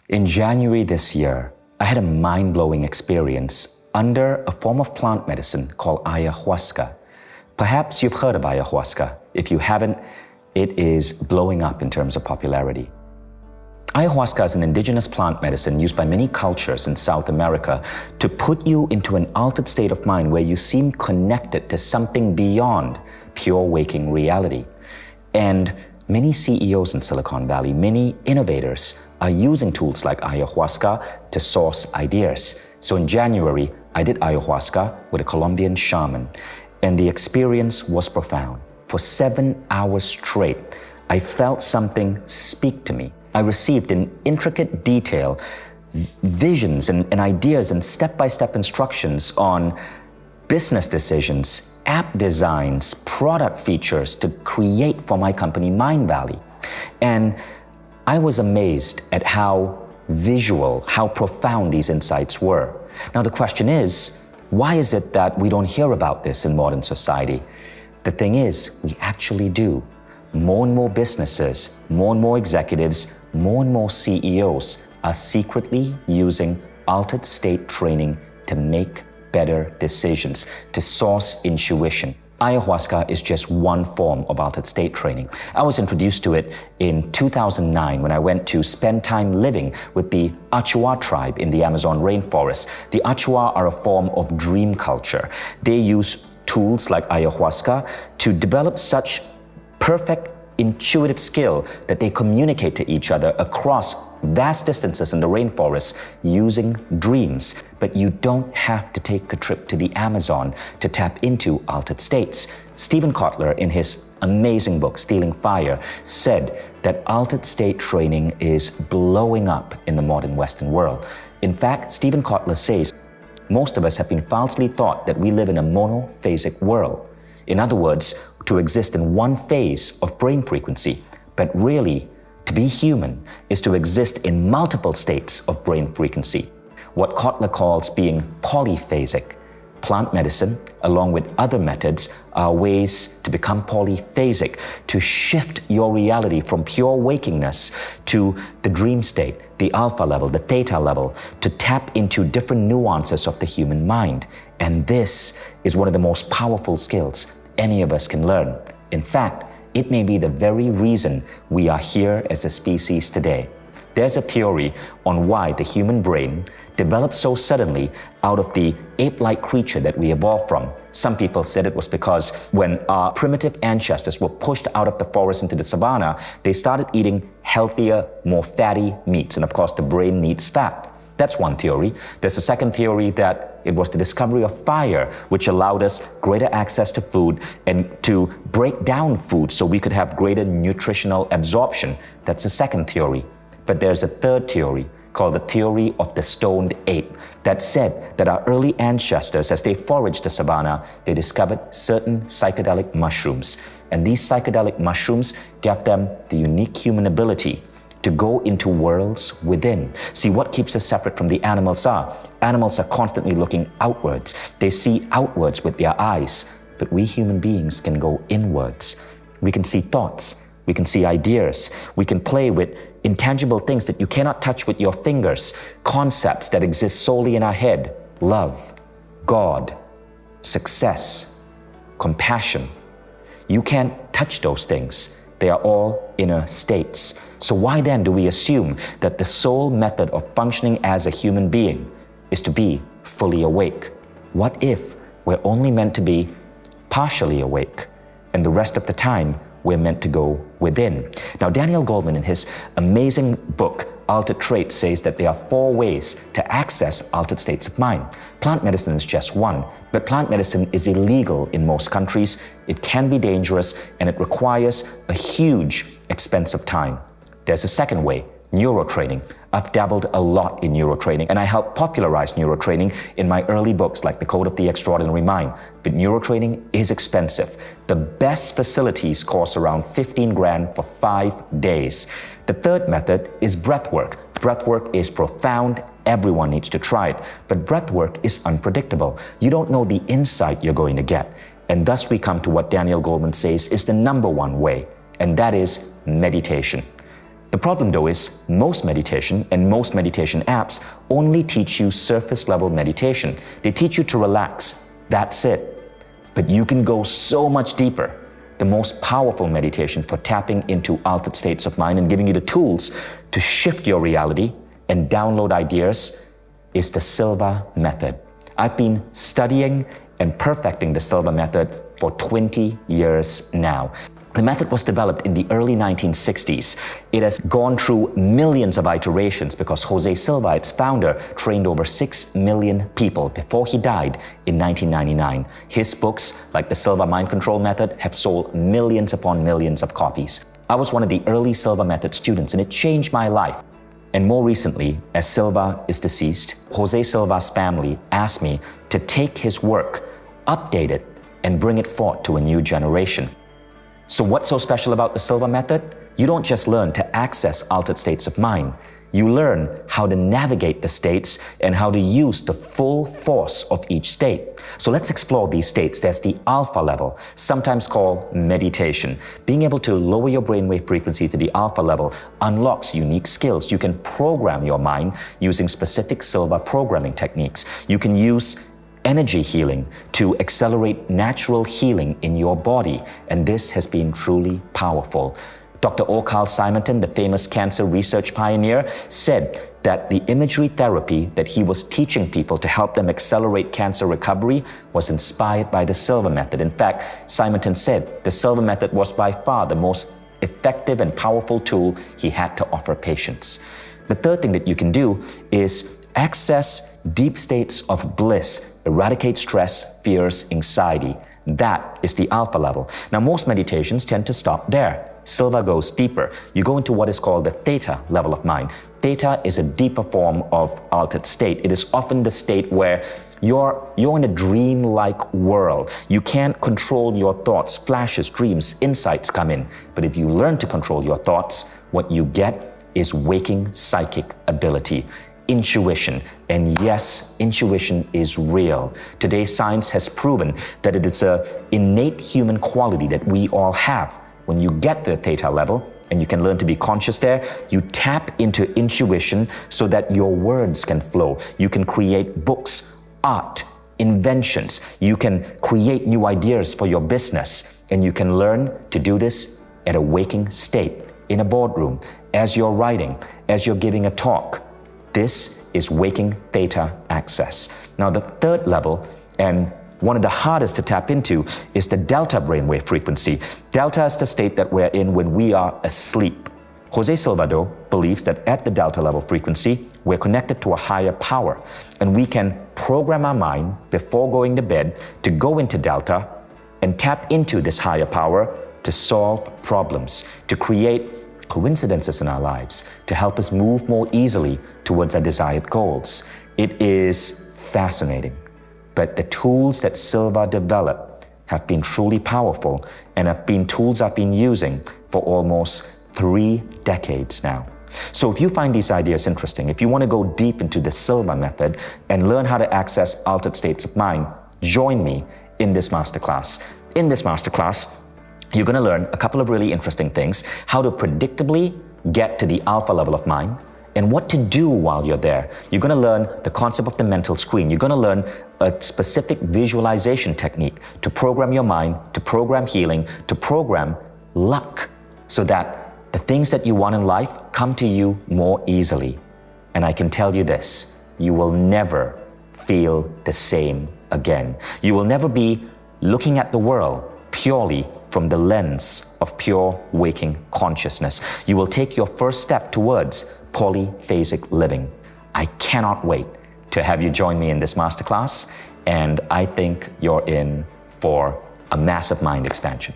In January this year, I had a mind-blowing experience under a form of plant medicine called Ayahuasca. Perhaps you've heard of Ayahuasca. If you haven't, it is blowing up in terms of popularity. Ayahuasca is an indigenous plant medicine used by many cultures in South America to put you into an altered state of mind where you seem connected to something beyond pure waking reality. And many CEOs in Silicon Valley, many innovators are using tools like Ayahuasca to source ideas. So in January, I did Ayahuasca with a Colombian shaman, and the experience was profound. For 7 hours straight, I felt something speak to me. I received in intricate detail visions and ideas and step-by-step instructions on business decisions, app designs, product features to create for my company, Mindvalley. And I was amazed at how visual, how profound these insights were. Now the question is, why is it that we don't hear about this in modern society? The thing is, we actually do. More and more businesses, more and more executives, more and more CEOs are secretly using altered state training to make better decisions, to source intuition. Ayahuasca is just one form of altered state training. I was introduced to it in 2009 when I went to spend time living with the Achua tribe in the Amazon rainforest. The Achua are a form of dream culture. They use tools like Ayahuasca to develop such perfect intuitive skill that they communicate to each other across vast distances in the rainforest using dreams. But you don't have to take a trip to the Amazon to tap into altered states. Stephen Kotler, in his amazing book, Stealing Fire, said that altered state training is blowing up in the modern Western world. In fact, Stephen Kotler says, most of us have been falsely taught that we live in a monophasic world. In other words, to exist in one phase of brain frequency. But really, to be human is to exist in multiple states of brain frequency, what Kotler calls being polyphasic. Plant medicine, along with other methods, are ways to become polyphasic, to shift your reality from pure wakingness to the dream state, the alpha level, the theta level, to tap into different nuances of the human mind. And this is one of the most powerful skills any of us can learn. In fact, it may be the very reason we are here as a species today. There's a theory on why the human brain developed so suddenly out of the ape-like creature that we evolved from. Some people said it was because when our primitive ancestors were pushed out of the forest into the savanna, they started eating healthier, more fatty meats. And of course, the brain needs fat. That's one theory. There's a second theory that it was the discovery of fire which allowed us greater access to food and to break down food so we could have greater nutritional absorption. That's the second theory. But there's a third theory called the theory of the stoned ape that said that our early ancestors, as they foraged the savanna, they discovered certain psychedelic mushrooms. And these psychedelic mushrooms gave them the unique human ability to go into worlds within. See, what keeps us separate from the animals are? Animals are constantly looking outwards. They see outwards with their eyes, but we human beings can go inwards. We can see thoughts. We can see ideas. We can play with intangible things that you cannot touch with your fingers, concepts that exist solely in our head: love, God, success, compassion. You can't touch those things. They are all inner states. So why then do we assume that the sole method of functioning as a human being is to be fully awake? What if we're only meant to be partially awake, and the rest of the time we're meant to go within? Now, Daniel Goleman, in his amazing book, Altered Traits, says that there are 4 ways to access altered states of mind. Plant medicine is just one, but plant medicine is illegal in most countries. It can be dangerous, and it requires a huge expense of time. There's a second way, neurotraining. I've dabbled a lot in neurotraining, and I helped popularize neurotraining in my early books like The Code of the Extraordinary Mind. But neurotraining is expensive. The best facilities cost around 15 grand for 5 days. The third method is breathwork. Breathwork is profound. Everyone needs to try it. But breathwork is unpredictable. You don't know the insight you're going to get. And thus we come to what Daniel Goleman says is the number one way, and that is meditation. The problem though is most meditation and most meditation apps only teach you surface level meditation. They teach you to relax. That's it. But you can go so much deeper. The most powerful meditation for tapping into altered states of mind and giving you the tools to shift your reality and download ideas is the Silva Method. I've been studying and perfecting the Silva Method for 20 years now. The method was developed in the early 1960s. It has gone through millions of iterations because Jose Silva, its founder, trained over 6 million people before he died in 1999. His books, like the Silva Mind Control Method, have sold millions upon millions of copies. I was one of the early Silva Method students, and it changed my life. And more recently, as Silva is deceased, Jose Silva's family asked me to take his work, update it, and bring it forth to a new generation. So what's so special about the Silva Method? You don't just learn to access altered states of mind. You learn how to navigate the states and how to use the full force of each state. So let's explore these states. There's the alpha level, sometimes called meditation. Being able to lower your brainwave frequency to the alpha level unlocks unique skills. You can program your mind using specific Silva programming techniques. You can use energy healing to accelerate natural healing in your body, and this has been truly powerful. Dr. Carl Simonton, the famous cancer research pioneer, said that the imagery therapy that he was teaching people to help them accelerate cancer recovery was inspired by the Silva Method. In fact, Simonton said the Silva Method was by far the most effective and powerful tool he had to offer patients. The third thing that you can do is access deep states of bliss, eradicate stress, fears, anxiety. That is the alpha level. Now, most meditations tend to stop there. Silva goes deeper. You go into what is called the Theta level of mind. Theta is a deeper form of altered state. It is often the state where you're in a dream-like world. You can't control your thoughts. Flashes, dreams, insights come in. But if you learn to control your thoughts, what you get is waking psychic ability. Intuition. And yes, intuition is real. Today's science has proven that it is an innate human quality that we all have. When you get the Theta level, and you can learn to be conscious there, you tap into intuition so that your words can flow. You can create books, art, inventions. You can create new ideas for your business. And you can learn to do this at a waking state, in a boardroom, as you're writing, as you're giving a talk. This is waking Theta access. Now, the third level, and one of the hardest to tap into, is the Delta brainwave frequency. Delta is the state that we're in when we are asleep. Jose Silva believes that at the Delta level frequency, we're connected to a higher power, and we can program our mind before going to bed to go into Delta and tap into this higher power to solve problems, to create coincidences in our lives, to help us move more easily towards our desired goals. It is fascinating, but the tools that Silva developed have been truly powerful and have been tools I've been using for almost 3 decades now. So if you find these ideas interesting, if you want to go deep into the Silva Method and learn how to access altered states of mind, join me in this masterclass. In this masterclass, you're going to learn a couple of really interesting things: how to predictably get to the alpha level of mind and what to do while you're there. You're going to learn the concept of the mental screen. You're going to learn a specific visualization technique to program your mind, to program healing, to program luck, so that the things that you want in life come to you more easily. And I can tell you this, you will never feel the same again. You will never be looking at the world purely from the lens of pure waking consciousness. You will take your first step towards polyphasic living. I cannot wait to have you join me in this masterclass, and I think you're in for a massive mind expansion.